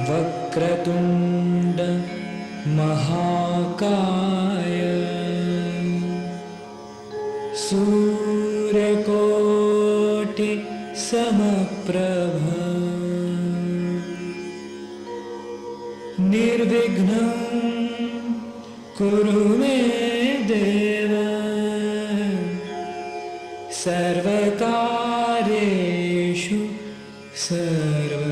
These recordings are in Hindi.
वक्रतुंड महाकाय सूर्यकोटि समप्रभ निर्विघ्नं कुरु मे देव सर्वकार्येषु सर्वदा।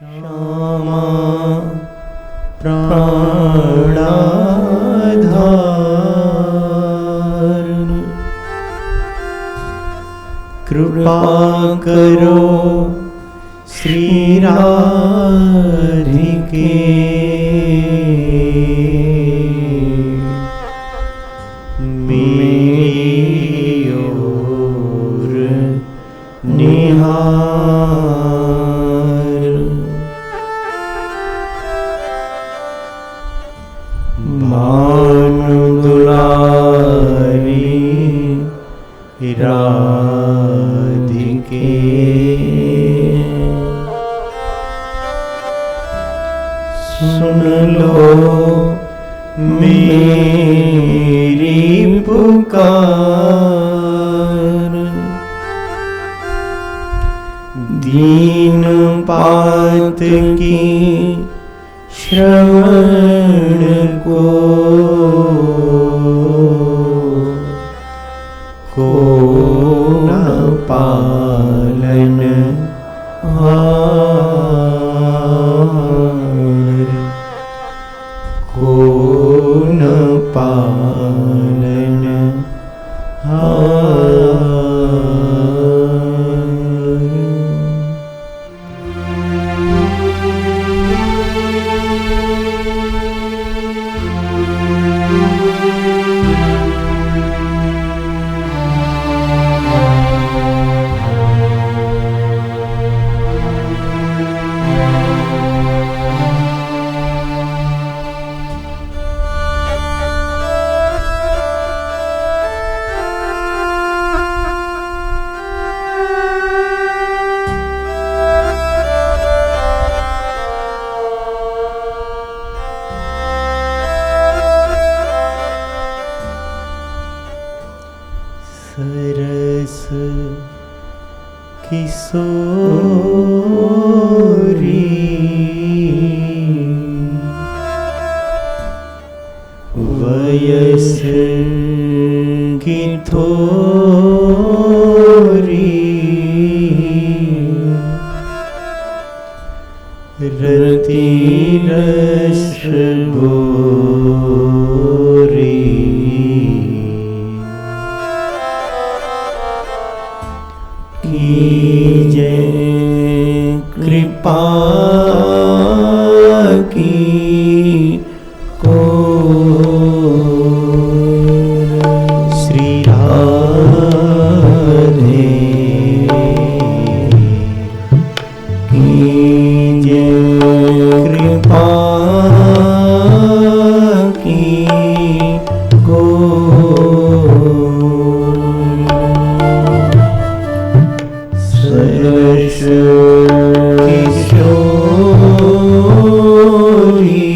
श्यामा प्राणाधार कृपा करो श्री राधिके मेरी ओर निहार भानु दुलारी राधिके सुन लो मेरी पुकार दीन पात की श्रवण को न पालन हार को न पालन हार। सरस किशोरी वयस की थोरी रति रस गोरी कीजे कृपा की को श्री राधे कीजे कृपा की को सरस किशोरी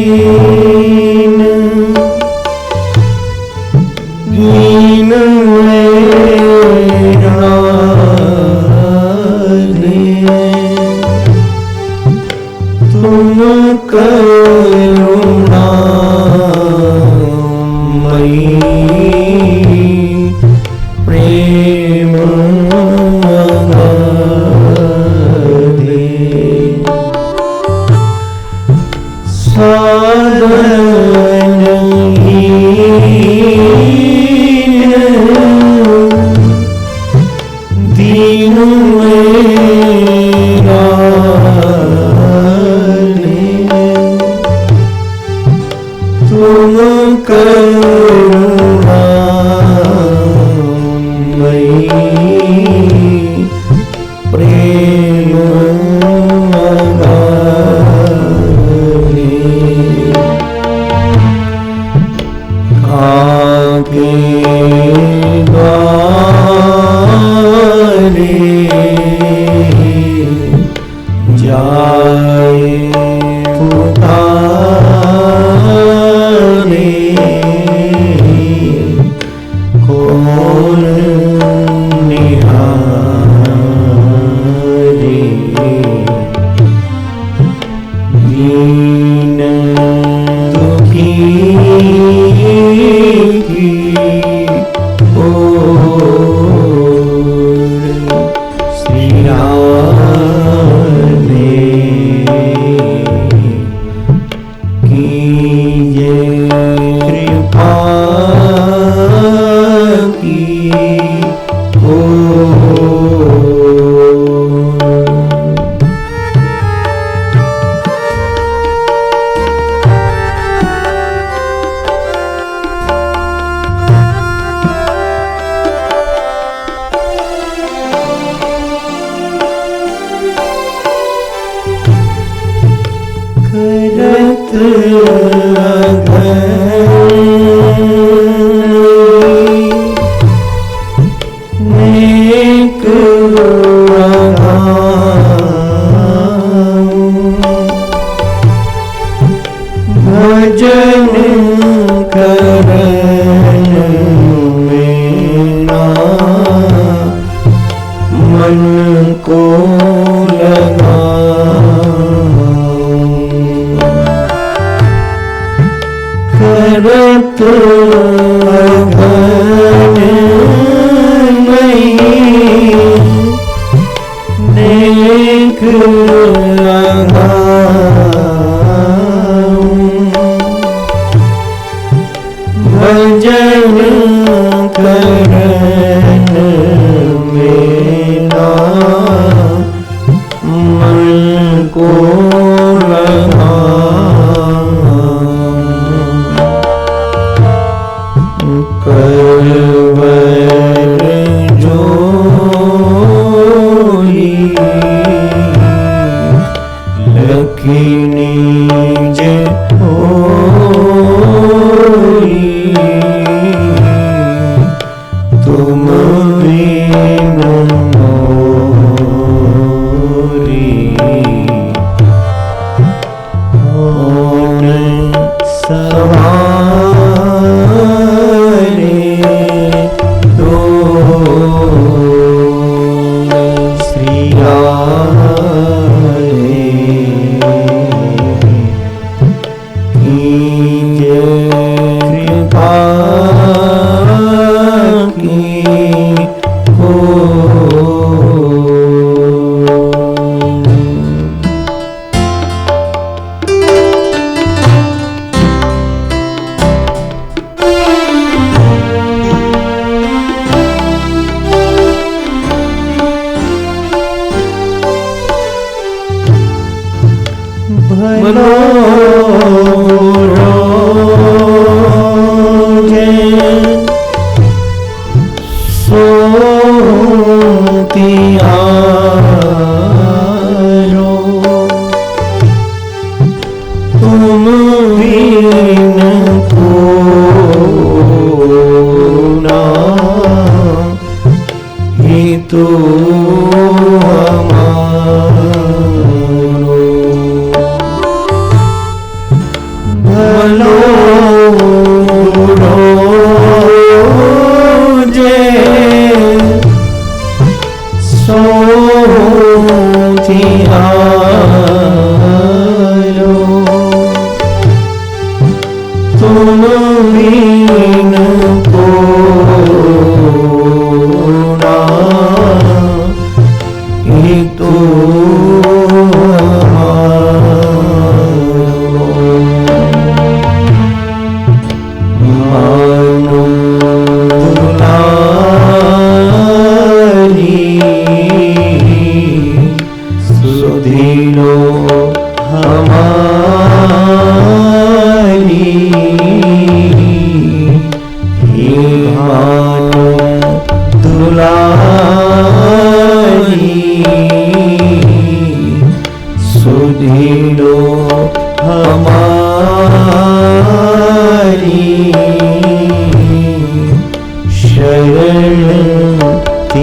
गगनहीन दीन मेरा तुम करुणामयी प्रेम साधनहीन दीन मेरा तुम करुणामयी प्रेम आगे द्वारे जाए पुकारे कौन निहारे दीन दुखी की ओर श्री राम कीजे कृपा की करत नेक भजन करन मेरा मन को लगा करत नेक भजन करन मेरा मन को लगा करवर जोई लखी निज होई तुम बिन मोरी कौन सवारे तो श्री कीजे कृपा की रोजे सोतियारो तुम बिन को ना ही तो हमारो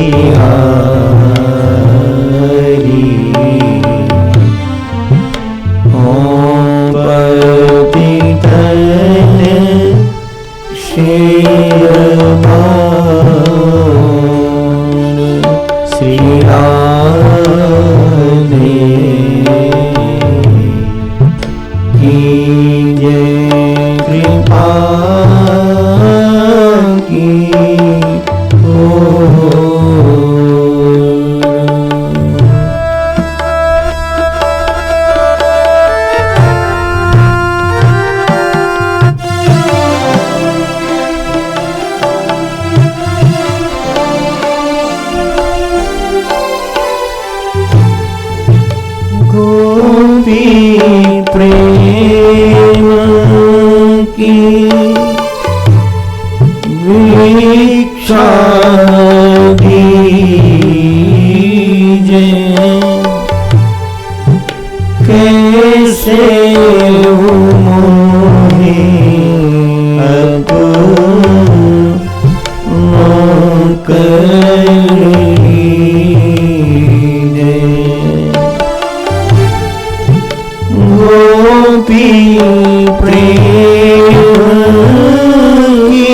हरि ओम पतितन शिरमान श्री राधे कीजिए कृपा की गोपी प्रेम की भिक्षा दीजिए कैसे मोहे गोपी प्रेम की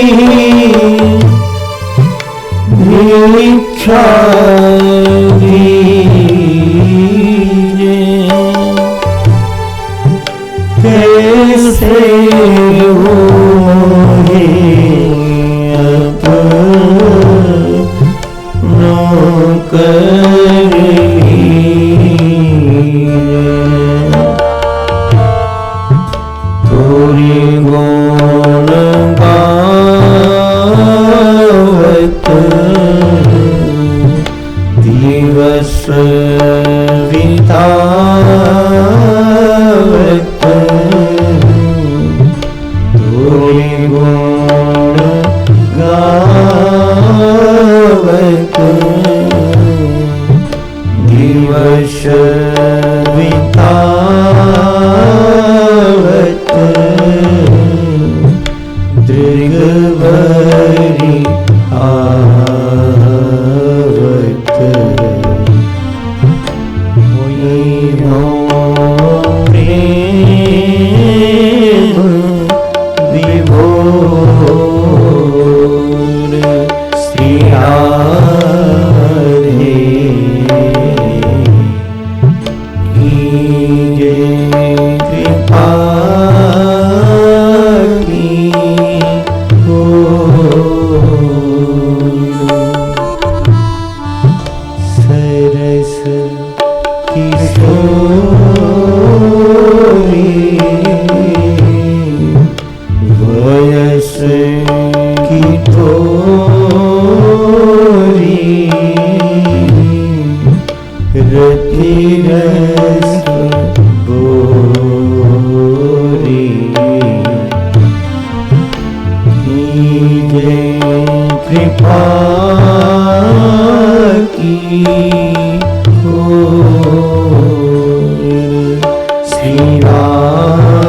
भिक्षा दीजिए कैसे मोहे अपनों कर तोरी गुण गावत दिवस बितावत तोरी गुण गावत दिवस बितावत दृगभरी आवत प्रेम विभोर श्री राधे कीजिए कृपा की सरस किशोरी वयस की तोरी रति रस बोरी कीजिए कृपा की श्री राधे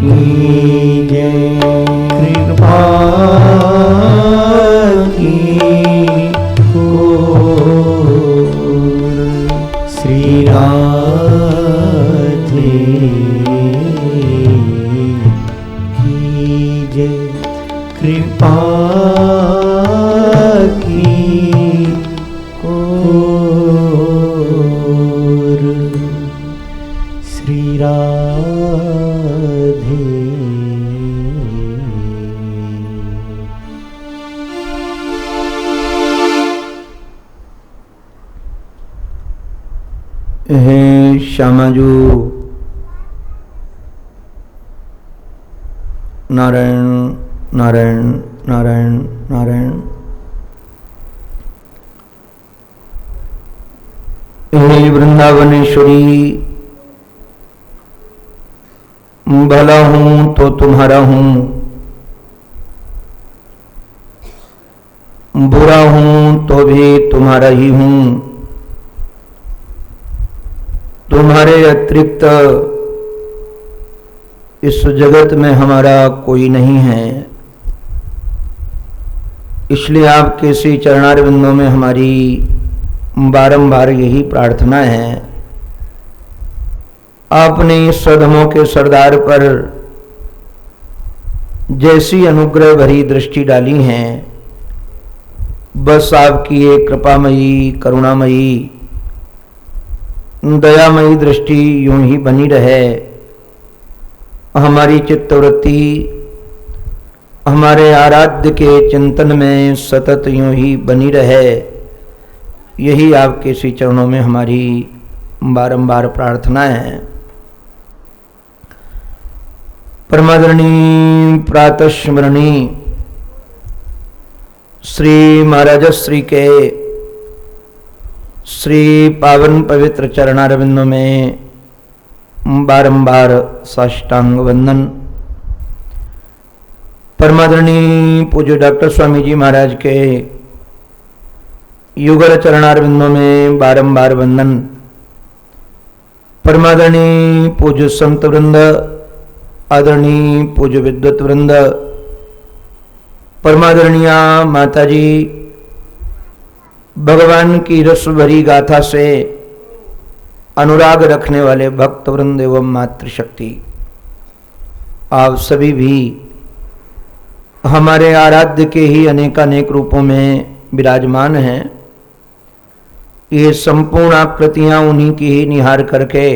कीजिए कृपा की श्री राधे कीजिए कृपा की श्री राधे। हे श्यामाजू नारायण नारायण नारायण नारायण। हे वृंदावनेश्वरी भला हूं तो तुम्हारा हूं, बुरा हूं तो भी तुम्हारा ही हूं। तुम्हारे अतिरिक्त इस जगत में हमारा कोई नहीं है। इसलिए आपके श्री चरणारविंदों में हमारी बारंबार यही प्रार्थना है, आपने इस सदमों के सरदार पर जैसी अनुग्रह भरी दृष्टि डाली है, बस आपकी एक कृपामयी, करुणामयी, दयामयी दृष्टि यूं ही बनी रहे। हमारी चित्तवृत्ति हमारे आराध्य के चिंतन में सतत यूं ही बनी रहे, यही आपके श्री चरणों में हमारी बारंबार प्रार्थना है। परमादरणीय प्रातः स्मरणी श्री महाराज श्री के श्री पावन पवित्र चरणारविंदों में बारंबार साष्टांग वंदन। परमादरणीय पूज्य डॉक्टर स्वामी जी महाराज के युगल चरणारविंदों में बारंबार वंदन। परमादरणीय पूज्य संत वृंद, आदरणीय पूज्य विद्वत वृंद, परमादरणीय माता जी, भगवान की रस भरी गाथा से अनुराग रखने वाले भक्त वृंद एवं मातृशक्ति, आप सभी भी हमारे आराध्य के ही अनेकानेक रूपों में विराजमान हैं। ये संपूर्ण आकृतियां उन्हीं की ही निहार करके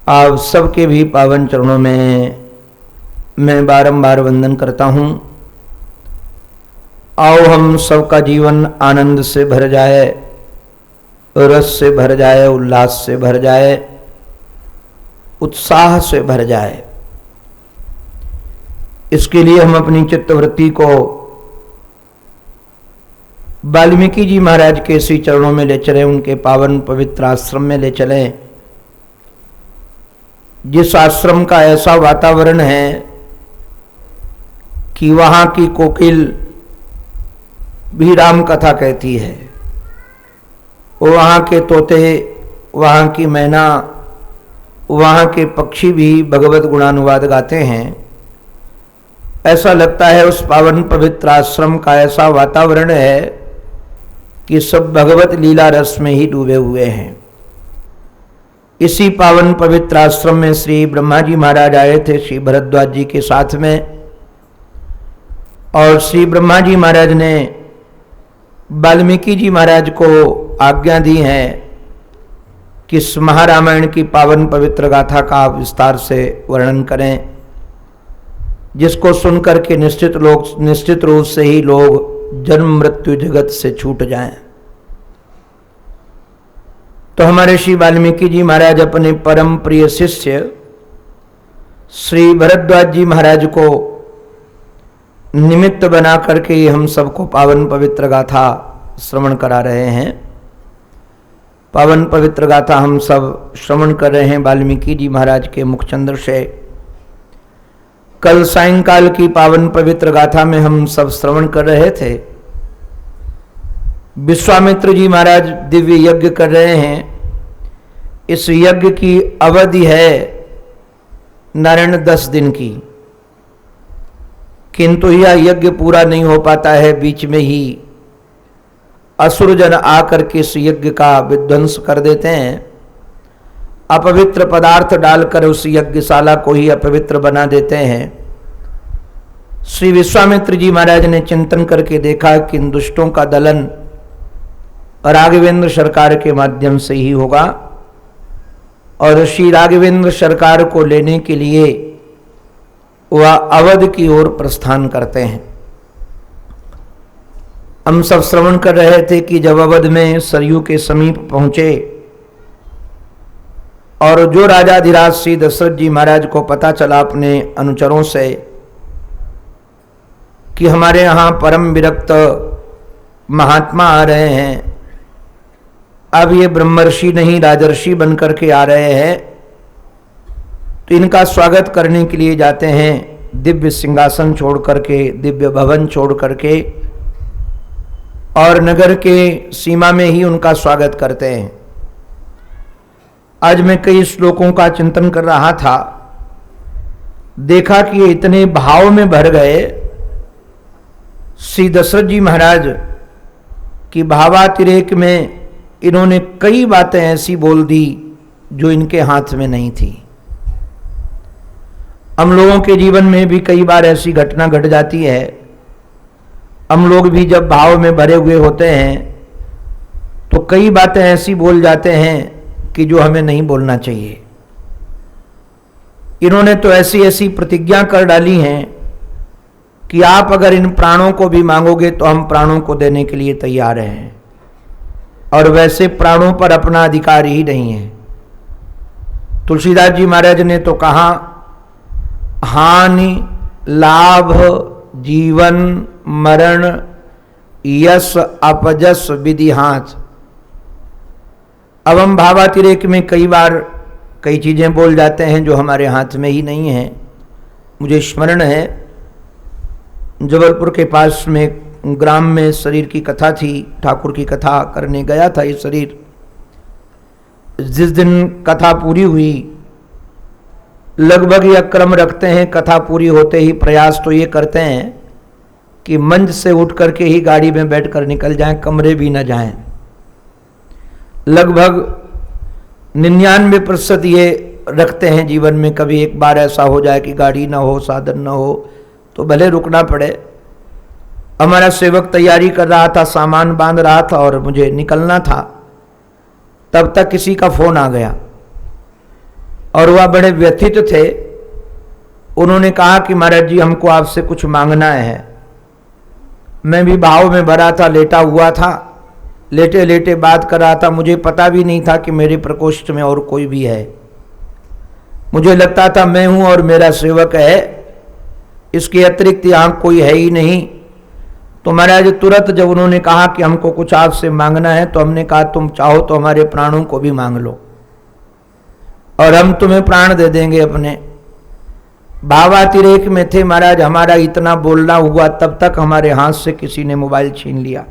आप सबके भी पावन चरणों में मैं बारंबार वंदन करता हूँ। आओ हम सबका जीवन आनंद से भर जाए, रस से भर जाए, उल्लास से भर जाए, उत्साह से भर जाए। इसके लिए हम अपनी चित्तवृत्ति को वाल्मीकि जी महाराज के श्री चरणों में ले चलें, उनके पावन पवित्र आश्रम में ले चलें, जिस आश्रम का ऐसा वातावरण है कि वहाँ की कोकिल भी राम कथा कहती है, वहाँ के तोते, वहाँ की मैना, वहाँ के पक्षी भी भगवत गुणानुवाद गाते हैं। ऐसा लगता है उस पावन पवित्र आश्रम का ऐसा वातावरण है कि सब भगवत लीला रस में ही डूबे हुए हैं। इसी पावन पवित्र आश्रम में श्री ब्रह्मा जी महाराज आए थे श्री भरद्वाज जी के साथ में, और श्री ब्रह्मा जी महाराज ने वाल्मीकि जी महाराज को आज्ञा दी है कि इस महारामायण की पावन पवित्र गाथा का आप विस्तार से वर्णन करें, जिसको सुनकर के निश्चित रूप से ही लोग जन्म मृत्यु जगत से छूट जाएं। तो हमारे श्री वाल्मीकि जी महाराज अपने परम प्रिय शिष्य श्री भरद्वाज जी महाराज को निमित्त बना करके हम सबको पावन पवित्र गाथा श्रवण करा रहे हैं। पावन पवित्र गाथा हम सब श्रवण कर रहे हैं वाल्मीकि जी महाराज के मुखचंद्र से। कल सायंकाल की पावन पवित्र गाथा में हम सब श्रवण कर रहे थे, विश्वामित्र जी महाराज दिव्य यज्ञ कर रहे हैं। इस यज्ञ की अवधि है नारायण 10 दिन की, किंतु यह यज्ञ पूरा नहीं हो पाता है। बीच में ही असुरजन आकर के इस यज्ञ का विध्वंस कर देते हैं, अपवित्र पदार्थ डालकर उस यज्ञशाला को ही अपवित्र बना देते हैं। श्री विश्वामित्र जी महाराज ने चिंतन करके देखा कि इन दुष्टों का दलन राघवेंद्र सरकार के माध्यम से ही होगा, और श्री राघवेंद्र सरकार को लेने के लिए वह अवध की ओर प्रस्थान करते हैं। हम सब श्रवण कर रहे थे कि जब अवध में सरयू के समीप पहुंचे और जो राजाधिराज श्री दशरथ जी महाराज को पता चला अपने अनुचरों से कि हमारे यहाँ परम विरक्त महात्मा आ रहे हैं, अब ये ब्रह्मर्षि नहीं राजर्षि बन करके आ रहे हैं, तो इनका स्वागत करने के लिए जाते हैं। दिव्य सिंहासन छोड़ करके, दिव्य भवन छोड़ करके, और नगर के सीमा में ही उनका स्वागत करते हैं। आज मैं कई श्लोकों का चिंतन कर रहा था, देखा कि ये इतने भाव में भर गए श्री दशरथ जी महाराज की भावातिरेक में इन्होंने कई बातें ऐसी बोल दी जो इनके हाथ में नहीं थी। हम लोगों के जीवन में भी कई बार ऐसी घटना घट जाती है। हम लोग भी जब भाव में भरे हुए होते हैं तो कई बातें ऐसी बोल जाते हैं कि जो हमें नहीं बोलना चाहिए। इन्होंने तो ऐसी ऐसी प्रतिज्ञा कर डाली हैं कि आप अगर इन प्राणों को भी मांगोगे तो हम प्राणों को देने के लिए तैयार हैं, और वैसे प्राणों पर अपना अधिकार ही नहीं है। तुलसीदास जी महाराज ने तो कहा, हानि लाभ जीवन मरण यश अपजस विधि हाथ। अब हम भावातिरेक में कई बार कई चीजें बोल जाते हैं जो हमारे हाथ में ही नहीं है। मुझे स्मरण है, जबलपुर के पास में ग्राम में शरीर की कथा थी, ठाकुर की कथा करने गया था ये शरीर। जिस दिन कथा पूरी हुई, लगभग यह क्रम रखते हैं, कथा पूरी होते ही प्रयास तो ये करते हैं कि मंच से उठ करके ही गाड़ी में बैठकर निकल जाएं, कमरे भी न जाएं। लगभग 99% ये रखते हैं जीवन में। कभी एक बार ऐसा हो जाए कि गाड़ी ना हो, साधन ना हो, तो भले रुकना पड़े। हमारा सेवक तैयारी कर रहा था, सामान बांध रहा था और मुझे निकलना था। तब तक किसी का फोन आ गया और वह बड़े व्यथित थे। उन्होंने कहा कि महाराज जी, हमको आपसे कुछ मांगना है। मैं भी भाव में भरा था, लेटा हुआ था, लेटे लेटे बात कर रहा था। मुझे पता भी नहीं था कि मेरे प्रकोष्ठ में और कोई भी है। मुझे लगता था मैं हूं और मेरा सेवक है, इसके अतिरिक्त यहां कोई है ही नहीं। तो महाराज तुरंत जब उन्होंने कहा कि हमको कुछ आपसे मांगना है, तो हमने कहा तुम चाहो तो हमारे प्राणों को भी मांग लो और हम तुम्हें प्राण दे देंगे अपने। भावातिरेक में थे महाराज, हमारा इतना बोलना हुआ, तब तक हमारे हाथ से किसी ने मोबाइल छीन लिया।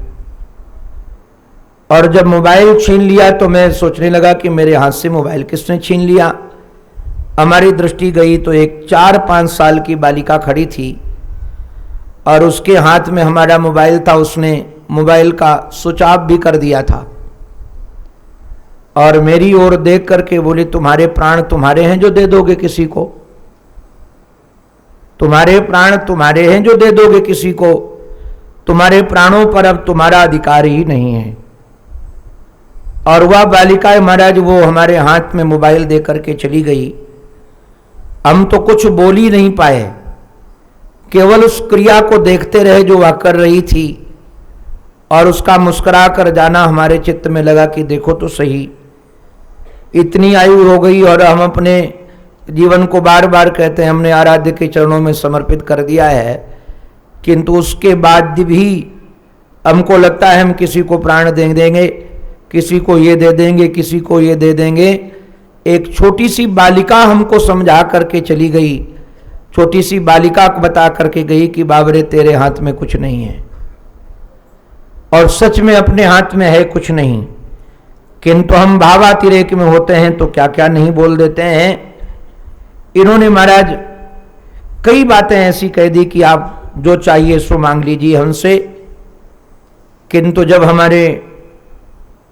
और जब मोबाइल छीन लिया तो मैं सोचने लगा कि मेरे हाथ से मोबाइल किसने छीन लिया। हमारी दृष्टि गई तो एक 4-5 साल की बालिका खड़ी थी और उसके हाथ में हमारा मोबाइल था। उसने मोबाइल का स्विच ऑफ भी कर दिया था और मेरी ओर देख करके बोली, तुम्हारे प्राण तुम्हारे हैं जो दे दोगे किसी को? तुम्हारे प्राण तुम्हारे हैं जो दे दोगे किसी को? तुम्हारे प्राणों पर अब तुम्हारा अधिकार ही नहीं है। और वह बालिका महाराज वो हमारे हाथ में मोबाइल दे करके चली गई। हम तो कुछ बोल ही नहीं पाए, केवल उस क्रिया को देखते रहे जो वह कर रही थी। और उसका मुस्कुरा कर जाना हमारे चित्त में लगा कि देखो तो सही, इतनी आयु हो गई और हम अपने जीवन को बार बार कहते हैं हमने आराध्य के चरणों में समर्पित कर दिया है, किंतु उसके बाद भी हमको लगता है हम किसी को प्राण दे देंगे, किसी को ये दे देंगे, किसी को ये दे देंगे। एक छोटी सी बालिका हमको समझा करके चली गई, छोटी सी बालिका को बता करके गई कि बाबरे तेरे हाथ में कुछ नहीं है, और सच में अपने हाथ में है कुछ नहीं। किंतु हम भावातिरेक में होते हैं तो क्या क्या नहीं बोल देते हैं। इन्होंने महाराज कई बातें ऐसी कह दी कि आप जो चाहिए सो मांग लीजिए हमसे। किंतु जब हमारे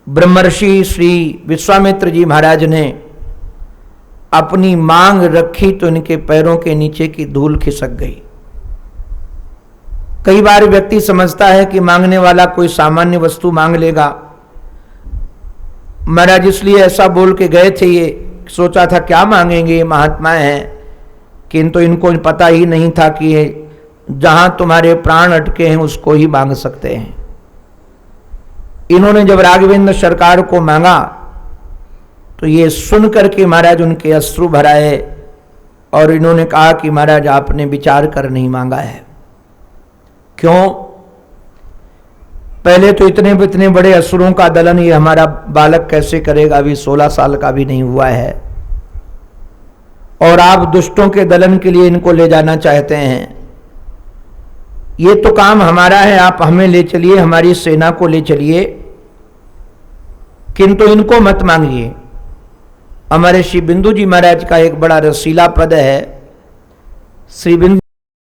ब्रह्मर्षि श्री विश्वामित्र जी महाराज ने अपनी मांग रखी तो इनके पैरों के नीचे की धूल खिसक गई। कई बार व्यक्ति समझता है कि मांगने वाला कोई सामान्य वस्तु मांग लेगा। महाराज इसलिए ऐसा बोल के गए थे, ये सोचा था क्या मांगेंगे, ये महात्मा हैं। किंतु इनको पता ही नहीं था कि जहां तुम्हारे प्राण अटके हैं उसको ही मांग सकते हैं। इन्होंने जब राघवेंद्र सरकार को मांगा तो ये सुन करके महाराज उनके अश्रु भराए और इन्होंने कहा कि महाराज आपने विचार कर नहीं मांगा है। क्यों? पहले तो इतने बड़े असुरों का दलन ये हमारा बालक कैसे करेगा, अभी 16 साल का भी नहीं हुआ है, और आप दुष्टों के दलन के लिए इनको ले जाना चाहते हैं। ये तो काम हमारा है, आप हमें ले चलिए, हमारी सेना को ले चलिए, किंतु इनको मत मांगिए। हमारे श्री बिंदु जी महाराज का एक बड़ा रसीला पद है। श्री बिंदु